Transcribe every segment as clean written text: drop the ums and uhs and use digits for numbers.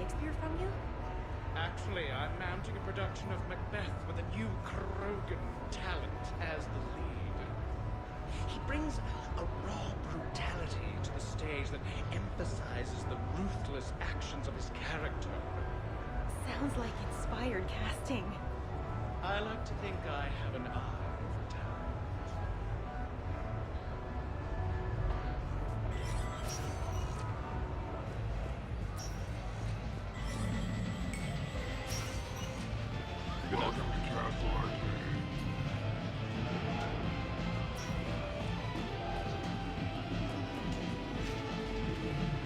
Shakespeare from you? Actually, I'm mounting a production of Macbeth with a new Krogan talent as the lead. He brings a raw brutality to the stage that emphasizes the ruthless actions of his character. Sounds like inspired casting. I like to think I have an eye for talent.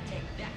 Take that.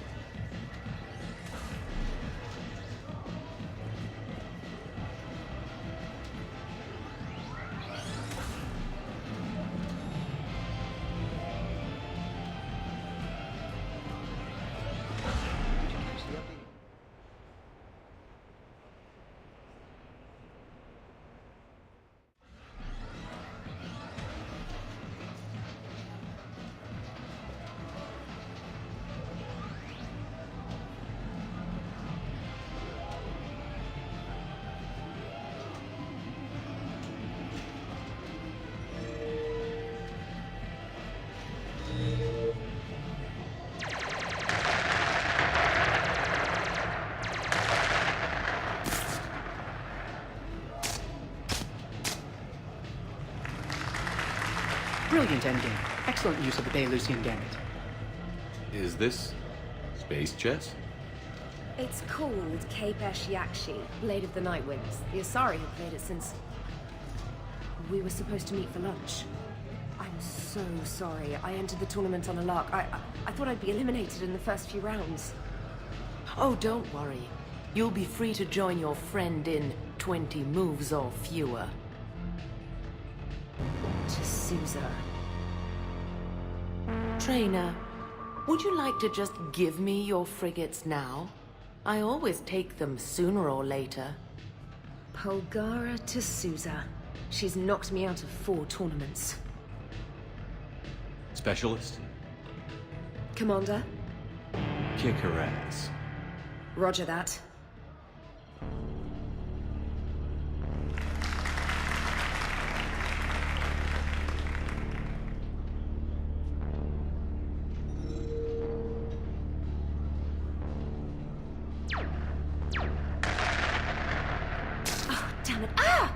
Brilliant endgame. Excellent use of the Baylusian gambit. Is this space chess? It's called Kapesh Yakshi, Blade of the Night Winds. The Asari have played it since... we were supposed to meet for lunch. I'm so sorry. I entered the tournament on a lark. I thought I'd be eliminated in the first few rounds. Oh, don't worry. You'll be free to join your friend in 20 moves or fewer. To Sousa. Trainer, would you like to just give me your frigates now? I always take them sooner or later. Polgara to Sousa. She's knocked me out of 4 tournaments. Specialist? Commander? Kick her ass. Roger that. Damn it. Ah!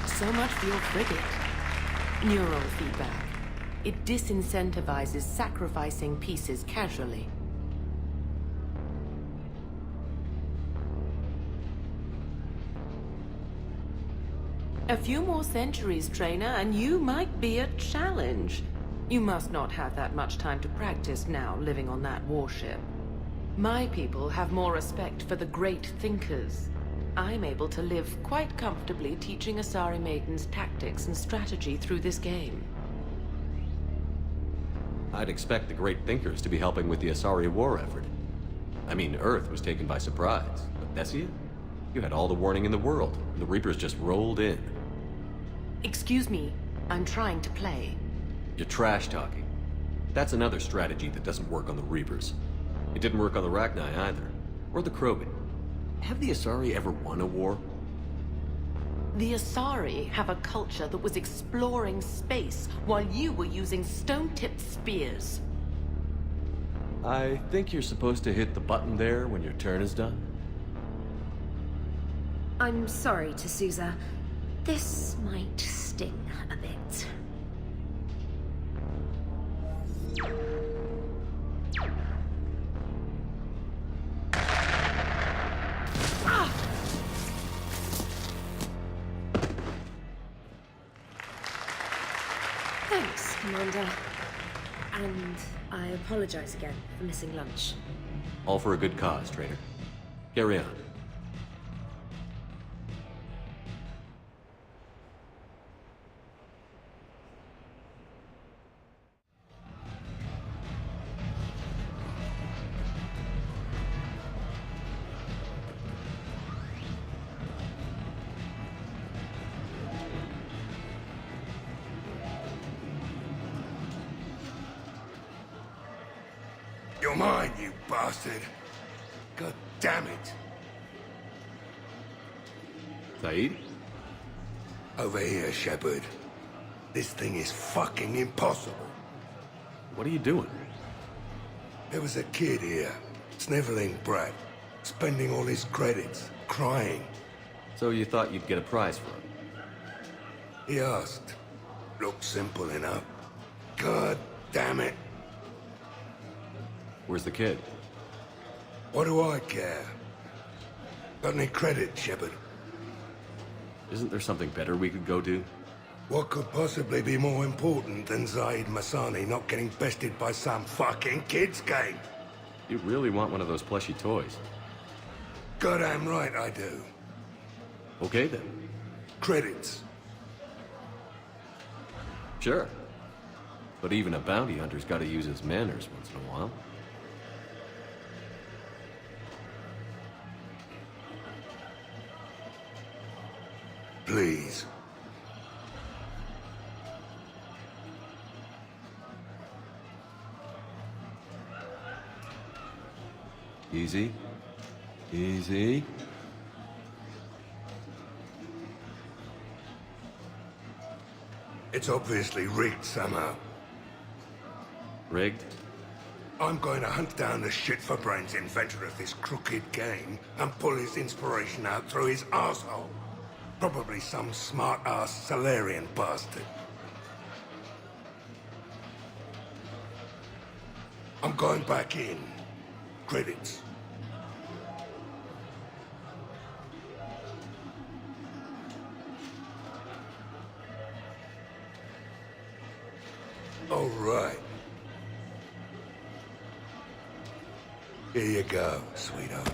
So much for your frigate. Neural feedback. It disincentivizes sacrificing pieces casually. A few more centuries, Trainer, and you might be a challenge. You must not have that much time to practice now, living on that warship. My people have more respect for the great thinkers. I'm able to live quite comfortably teaching Asari maidens tactics and strategy through this game. I'd expect the great thinkers to be helping with the Asari war effort. I mean, Earth was taken by surprise, but Thessia? You had all the warning in the world, and the Reapers just rolled in. Excuse me, I'm trying to play. You're trash-talking. That's another strategy that doesn't work on the Reapers. It didn't work on the Rachni either, or the Krogan. Have the Asari ever won a war? The Asari have a culture that was exploring space while you were using stone-tipped spears. I think you're supposed to hit the button there when your turn is done. I'm sorry, T'Souza. This might sting a bit. Thanks, Commander. And I apologize again for missing lunch. All for a good cause, Trainer. Carry on. You're mine, you bastard. damn it! Saeed? Over here, Shepard. This thing is fucking impossible. What are you doing? There was a kid here, sniveling brat, spending all his credits, crying. So you thought you'd get a prize for him? He asked. Looked simple enough. God damn it. Where's the kid? What do I care? Got any credit, Shepard? Isn't there something better we could go do? What could possibly be more important than Zaid Masani not getting bested by some fucking kids game? You really want one of those plushy toys? Goddamn right I do. Okay then. Credits. Sure. But even a bounty hunter's gotta use his manners once in a while. Please. Easy. Easy. It's obviously rigged somehow. Rigged? I'm going to hunt down the shit-for-brains inventor of this crooked game and pull his inspiration out through his arsehole. Probably some smart-ass Salarian bastard. I'm going back in. Credits. All right. Here you go, sweetheart.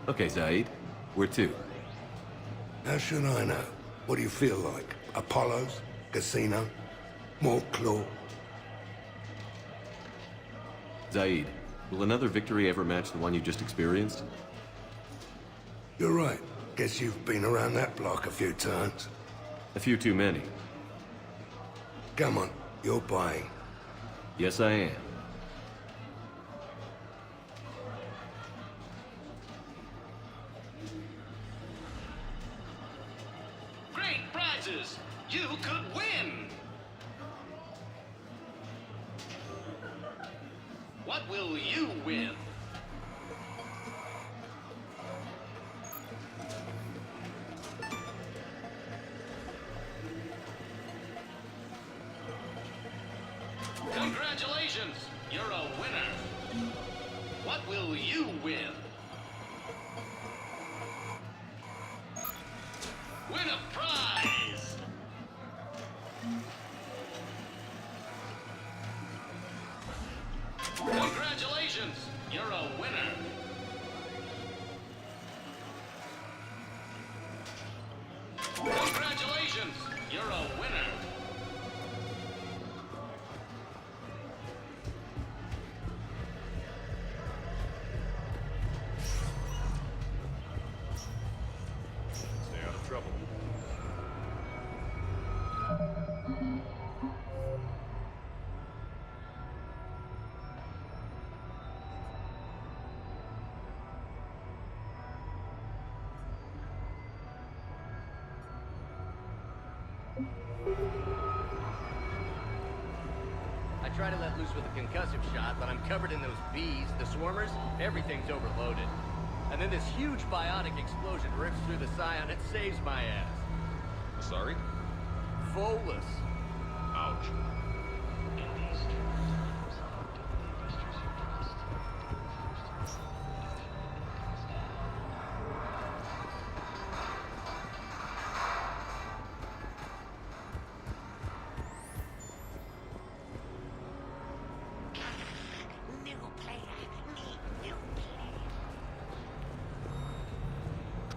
Okay, Zaid. Where to? How should I know? What do you feel like? Apollo's? Casino? More claw? Zaid, will another victory ever match the one you just experienced? You're right. Guess you've been around that block a few times. A few too many. Come on, you're buying. Yes, I am. Great prizes! You could win! What will you win? Congratulations! You're a winner! What will you win? Win a prize! Congratulations! You're a winner! Congratulations! You're a winner! Stay out of trouble. I try to let loose with a concussive shot, but I'm covered in those bees, the swarmers, everything's overloaded. And then this huge biotic explosion rips through the Scion, it saves my ass. Sorry? Volus. Ouch.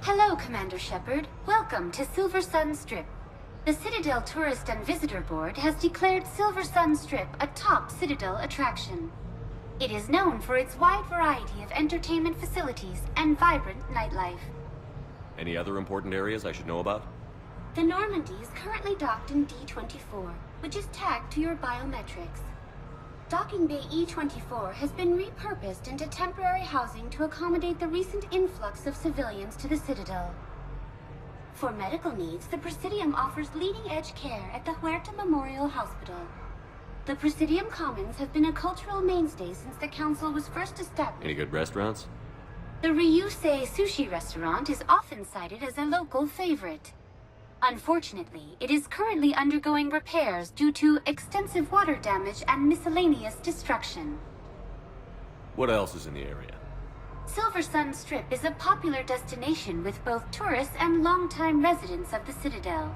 Hello, Commander Shepard. Welcome to Silver Sun Strip. The Citadel Tourist and Visitor Board has declared Silver Sun Strip a top Citadel attraction. It is known for its wide variety of entertainment facilities and vibrant nightlife. Any other important areas I should know about? The Normandy is currently docked in D-24, which is tagged to your biometrics. Docking Bay E24 has been repurposed into temporary housing to accommodate the recent influx of civilians to the Citadel. For medical needs, the Presidium offers leading-edge care at the Huerta Memorial Hospital. The Presidium Commons have been a cultural mainstay since the Council was first established. Any good restaurants? The Ryusei sushi restaurant is often cited as a local favorite. Unfortunately, it is currently undergoing repairs due to extensive water damage and miscellaneous destruction. What else is in the area? Silver Sun Strip is a popular destination with both tourists and longtime residents of the Citadel.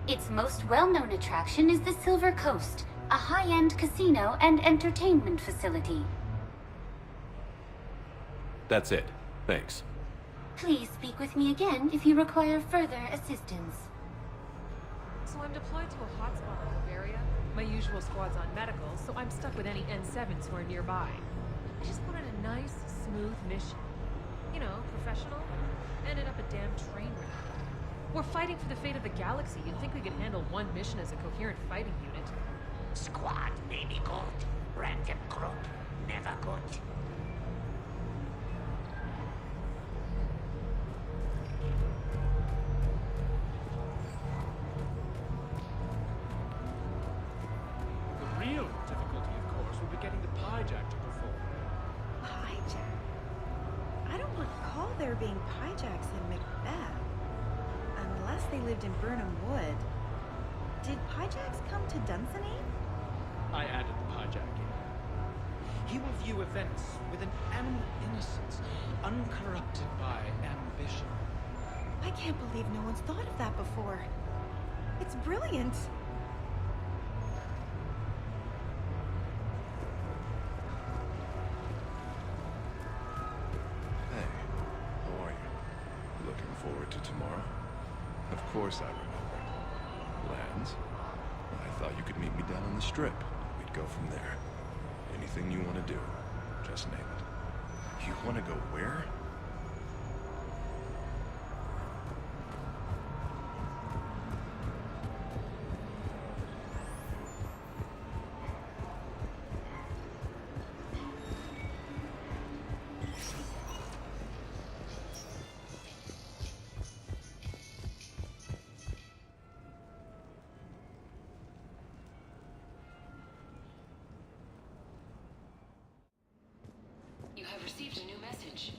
Its most well-known attraction is the Silver Coast, a high-end casino and entertainment facility. That's it. Thanks. Please speak with me again if you require further assistance. So I'm deployed to a hotspot in Bavaria. My usual squad's on medical, so I'm stuck with any N7s who are nearby. I just wanted a nice, smooth mission. You know, professional. Ended up a damn train wreck. We're fighting for the fate of the galaxy. You'd think we could handle one mission as a coherent fighting unit. Squad may be good. Random group, never good. The real difficulty, of course, will be getting the Pyjack to perform. Pyjack? I don't recall there being Pyjacks in Macbeth. Unless they lived in Burnham Wood. Did Pyjacks come to Dunsany? I added the Pyjack in. He will view events with an animal innocence, uncorrupted by ambition. I can't believe no one's thought of that before. It's brilliant. Hey, how are you? Looking forward to tomorrow? Of course I remember. Plans? I thought you could meet me down on the strip. We'd go from there. Anything you want to do, just name it. You want to go where? You have received a new message.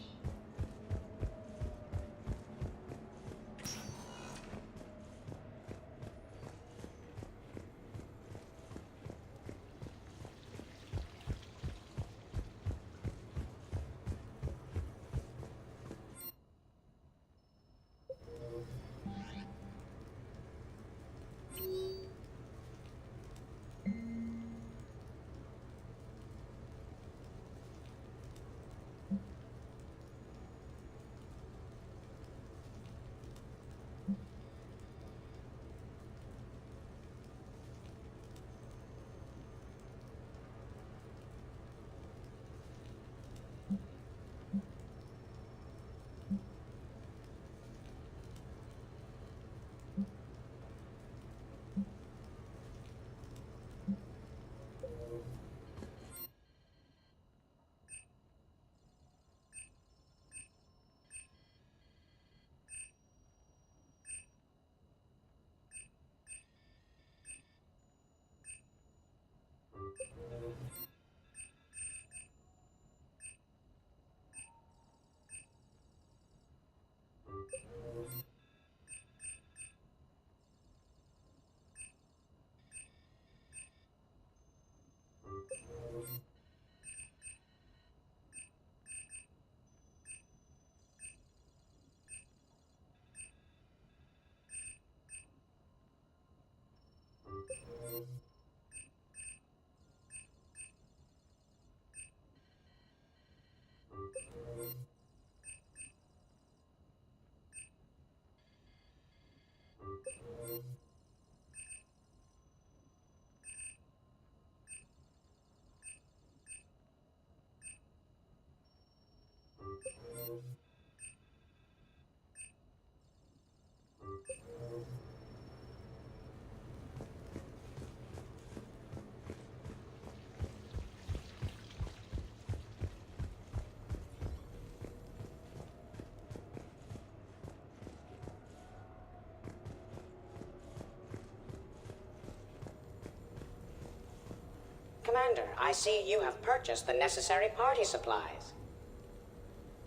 Commander, I see you have purchased the necessary party supplies.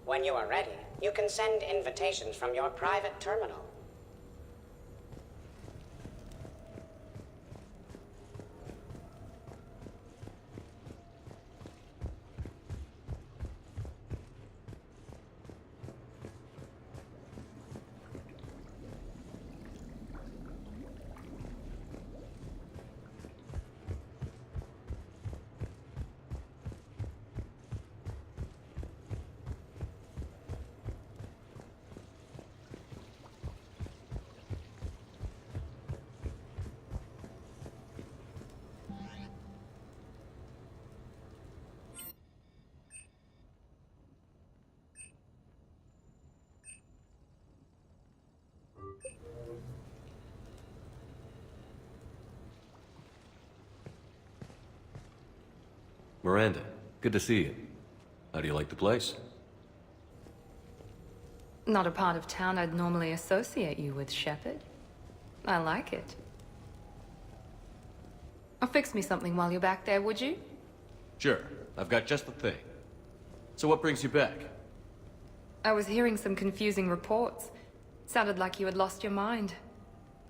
When you are ready, you can send invitations from your private terminal. Miranda, good to see you. How do you like the place? Not a part of town I'd normally associate you with, Shepard. I like it. Fix me something while you're back there, would you? Sure, I've got just the thing. So what brings you back? I was hearing some confusing reports. Sounded like you had lost your mind.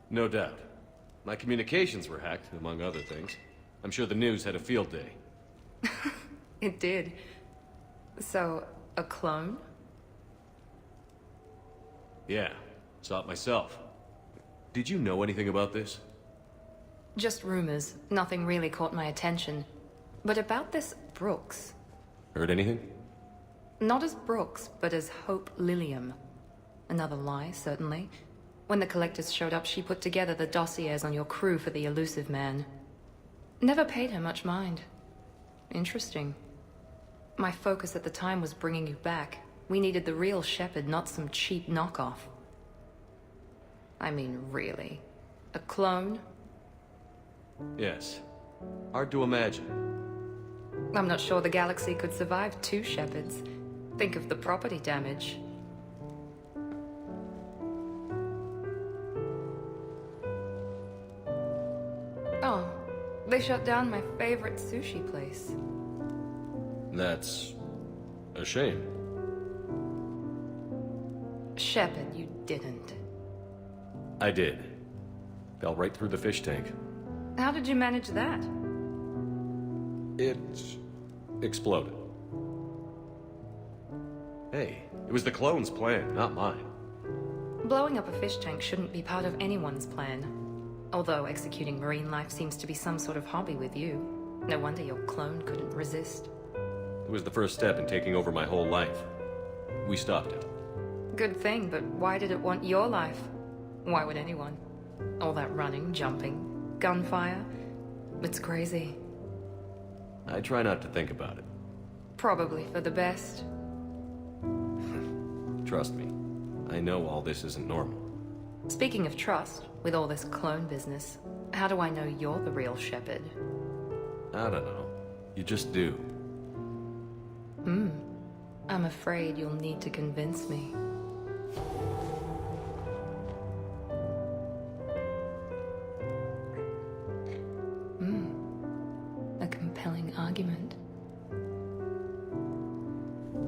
No doubt. My communications were hacked, among other things. I'm sure the news had a field day. It did. So, a clone? Yeah, saw it myself. Did you know anything about this? Just rumors. Nothing really caught my attention. But about this Brooks. Heard anything? Not as Brooks, but as Hope Lilium. Another lie, certainly. When the collectors showed up, she put together the dossiers on your crew for the elusive man. Never paid her much mind. Interesting. My focus at the time was bringing you back. We needed the real Shepard, not some cheap knockoff. I mean, really. A clone? Yes. Hard to imagine. I'm not sure the galaxy could survive two Shepards. Think of the property damage. Oh, they shut down my favorite sushi place. That's a shame. Shepard, you didn't. I did. Fell right through the fish tank. How did you manage that? It exploded. Hey, it was the clone's plan, not mine. Blowing up a fish tank shouldn't be part of anyone's plan. Although executing marine life seems to be some sort of hobby with you. No wonder your clone couldn't resist. It was the first step in taking over my whole life. We stopped it. Good thing, but why did it want your life? Why would anyone? All that running, jumping, gunfire. It's crazy. I try not to think about it. Probably for the best. Trust me, I know all this isn't normal. Speaking of trust, with all this clone business, how do I know you're the real Shepard? I don't know. You just do. I'm afraid you'll need to convince me. A compelling argument.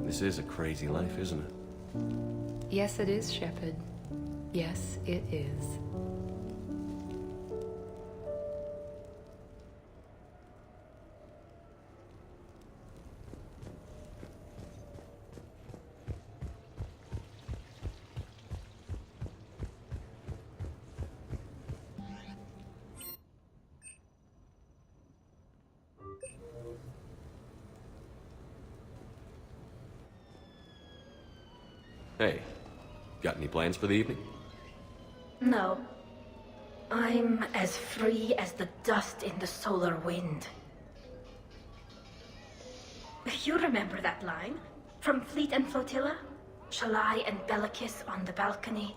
This is a crazy life, isn't it? Yes, it is, Shepard. Yes, it is. Hey, got any plans for the evening? No. I'm as free as the dust in the solar wind. You remember that line? From Fleet and Flotilla? Shalai and Bellicus on the balcony?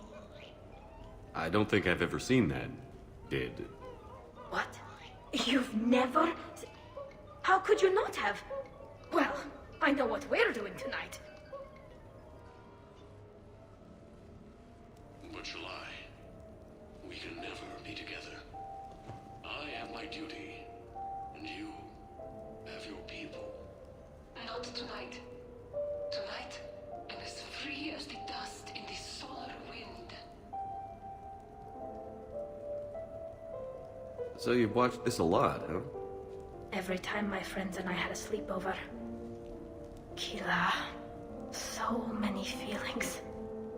I don't think I've ever seen that. Did. What? You've never... How could you not have? Well, I know what we're doing tonight. But Shalai, we can never be together. I have my duty, and you tonight. Tonight, I'm as free as the dust in the solar wind. So you've watched this a lot, huh? Every time my friends and I had a sleepover. Kila. So many feelings.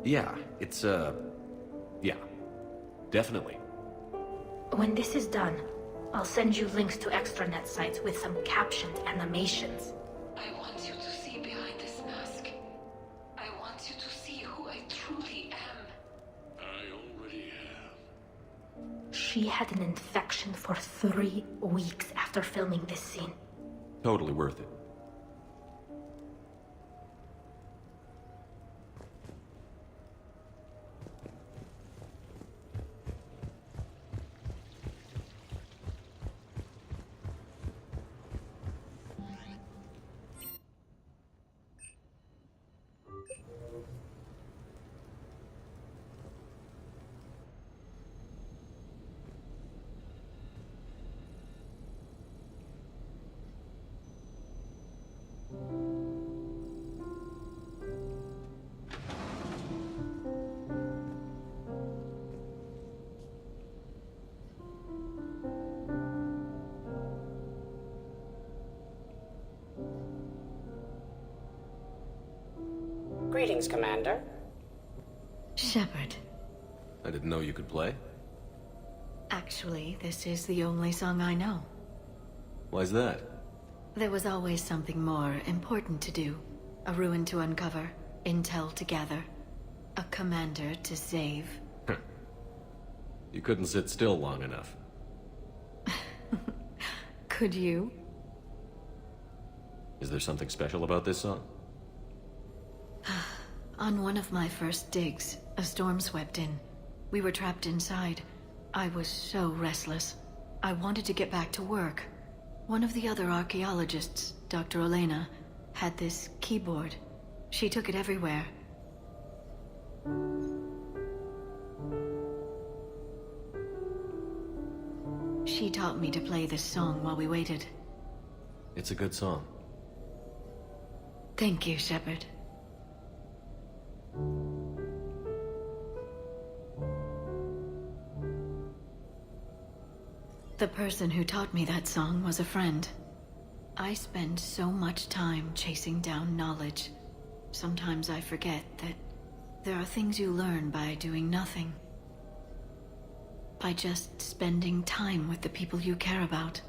Yeah, it's, yeah. Definitely. When this is done, I'll send you links to extranet sites with some captioned animations. I want you to see behind this mask. I want you to see who I truly am. I already have. She had an infection for 3 weeks after filming this scene. Totally worth it. Greetings, Commander. Shepard. I didn't know you could play. Actually, this is the only song I know. Why's that? There was always something more important to do. A ruin to uncover, intel to gather, a commander to save. You couldn't sit still long enough. Could you? Is there something special about this song? On one of my first digs, a storm swept in. We were trapped inside. I was so restless. I wanted to get back to work. One of the other archaeologists, Dr. Elena, had this keyboard. She took it everywhere. She taught me to play this song while we waited. It's a good song. Thank you, Shepard. The person who taught me that song was a friend. I spend so much time chasing down knowledge. Sometimes I forget that there are things you learn by doing nothing. By just spending time with the people you care about.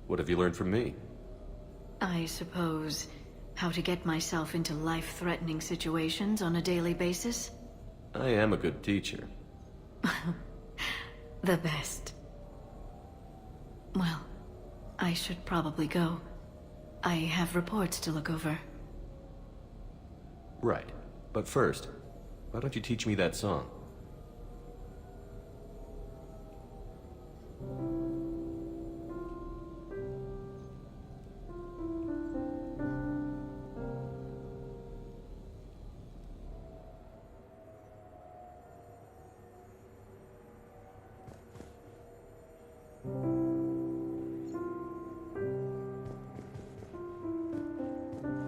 What have you learned from me? I suppose how to get myself into life-threatening situations on a daily basis. I am a good teacher. The best. Well, I should probably go. I have reports to look over. Right. But first, why don't you teach me that song?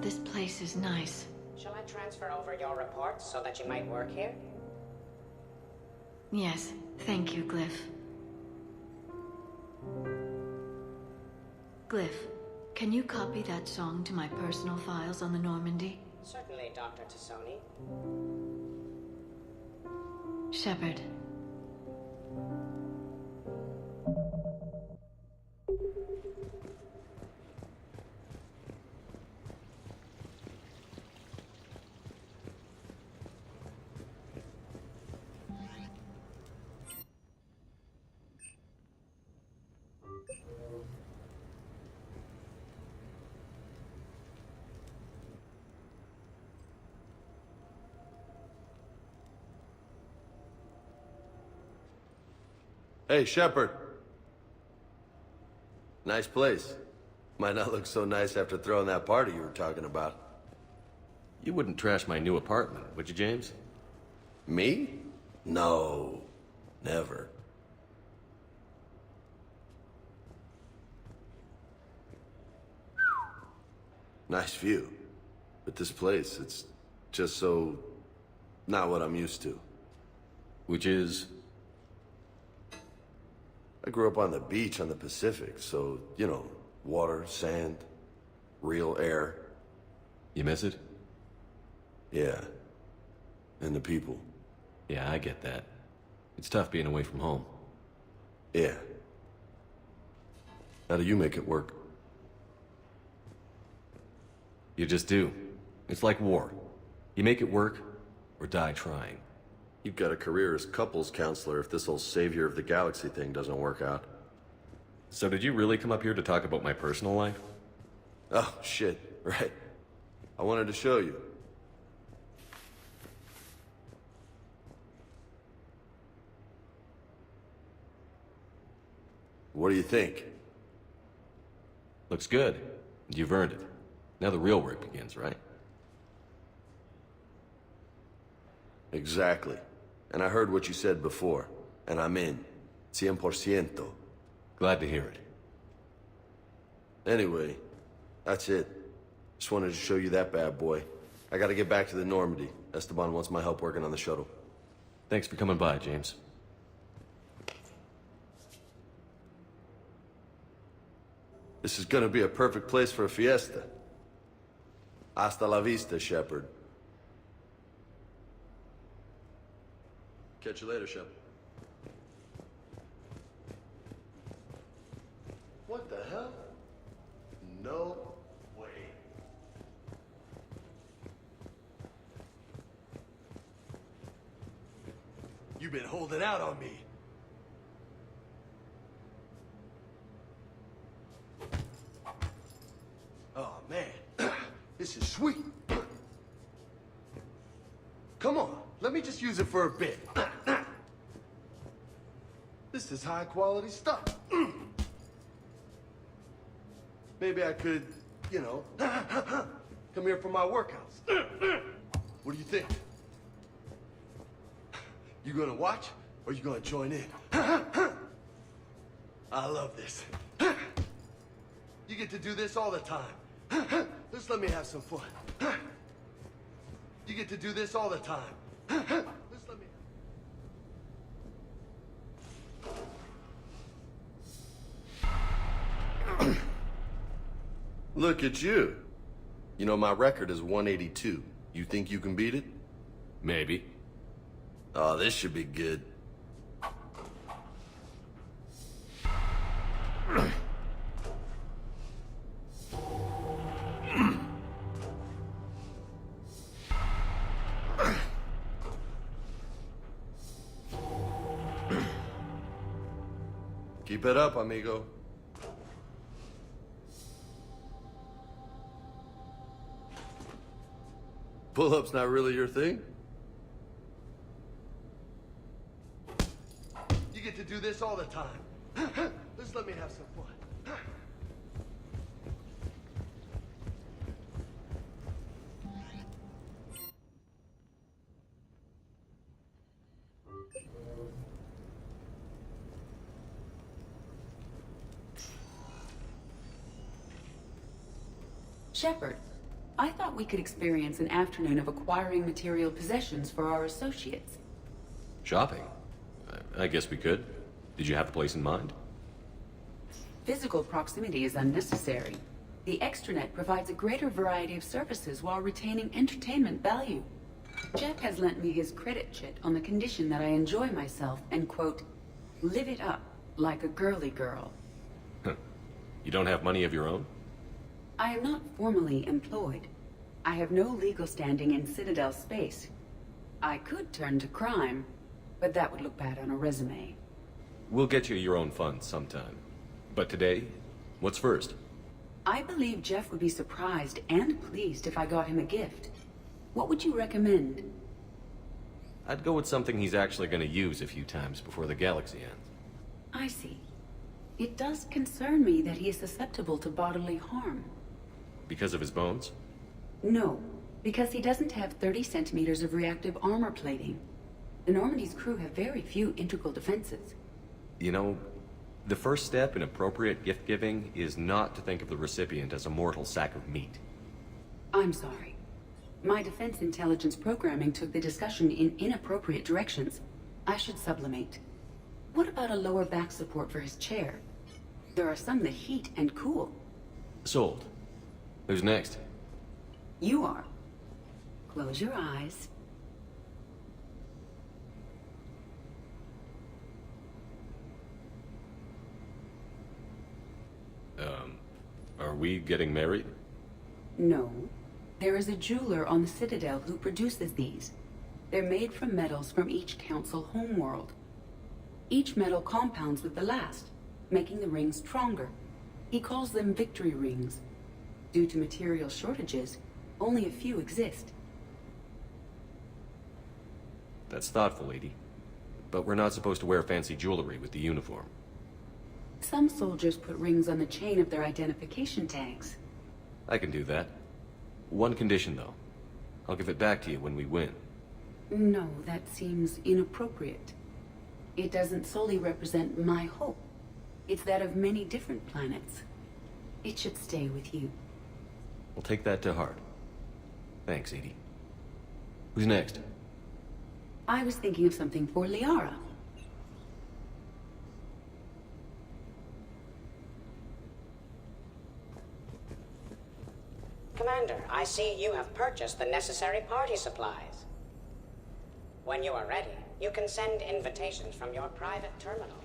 This place is nice. Shall I transfer over your reports so that you might work here? Yes, thank you, Glyph. Glyph, can you copy that song to my personal files on the Normandy? Certainly, Dr. Tassoni. Shepard. Hey, Shepard. Nice place. Might not look so nice after throwing that party you were talking about. You wouldn't trash my new apartment, would you, James? Me? No. Never. Nice view. But this place, it's just so... not what I'm used to. Which is? I grew up on the beach on the Pacific, so, you know, water, sand, real air. You miss it? Yeah. And the people. Yeah, I get that. It's tough being away from home. Yeah. How do you make it work? You just do. It's like war. You make it work, or die trying. You've got a career as couples counselor if this whole savior of the galaxy thing doesn't work out. So did you really come up here to talk about my personal life? Oh, shit. Right. I wanted to show you. What do you think? Looks good. You've earned it. Now the real work begins, right? Exactly. And I heard what you said before, and I'm in. 100%. Glad to hear it. Anyway, that's it. Just wanted to show you that bad boy. I gotta get back to the Normandy. Esteban wants my help working on the shuttle. Thanks for coming by, James. This is gonna be a perfect place for a fiesta. Hasta la vista, Shepard. Catch you later, Shep. What the hell? No way. You've been holding out on me. Oh, man. This is sweet. Come on, let me just use it for a bit. This is high quality stuff. Maybe I could, you know, come here for my workouts. What do you think? You gonna watch or you gonna join in? I love this. You get to do this all the time. Just let me have some fun. You get to do this all the time. Just let me... Look at you. You know, my record is 182. You think you can beat it? Maybe. Oh, this should be good. Keep it up, amigo. Pull-up's not really your thing? You get to do this all the time. Just let me have some fun. Shepard, I thought we could experience an afternoon of acquiring material possessions for our associates. Shopping? I guess we could. Did you have a place in mind? Physical proximity is unnecessary. The extranet provides a greater variety of services while retaining entertainment value. Jeff has lent me his credit chit on the condition that I enjoy myself and, quote, live it up like a girly girl. You don't have money of your own? I am not formally employed. I have no legal standing in Citadel space. I could turn to crime, but that would look bad on a resume. We'll get you your own funds sometime. But today, what's first? I believe Jeff would be surprised and pleased if I got him a gift. What would you recommend? I'd go with something he's actually going to use a few times before the galaxy ends. I see. It does concern me that he is susceptible to bodily harm. Because of his bones? No, because he doesn't have 30 centimeters of reactive armor plating. The Normandy's crew have very few integral defenses. You know, the first step in appropriate gift-giving is not to think of the recipient as a mortal sack of meat. I'm sorry. My defense intelligence programming took the discussion in inappropriate directions. I should sublimate. What about a lower back support for his chair? There are some that heat and cool. Sold. Who's next? You are. Close your eyes. Are we getting married? No. There is a jeweler on the Citadel who produces these. They're made from metals from each council homeworld. Each metal compounds with the last, making the rings stronger. He calls them victory rings. Due to material shortages, only a few exist. That's thoughtful, Edie. But we're not supposed to wear fancy jewelry with the uniform. Some soldiers put rings on the chain of their identification tags. I can do that. One condition, though. I'll give it back to you when we win. No, that seems inappropriate. It doesn't solely represent my hope. It's that of many different planets. It should stay with you. We'll take that to heart. Thanks, Edie. Who's next? I was thinking of something for Liara. Commander, I see you have purchased the necessary party supplies. When you are ready, you can send invitations from your private terminal.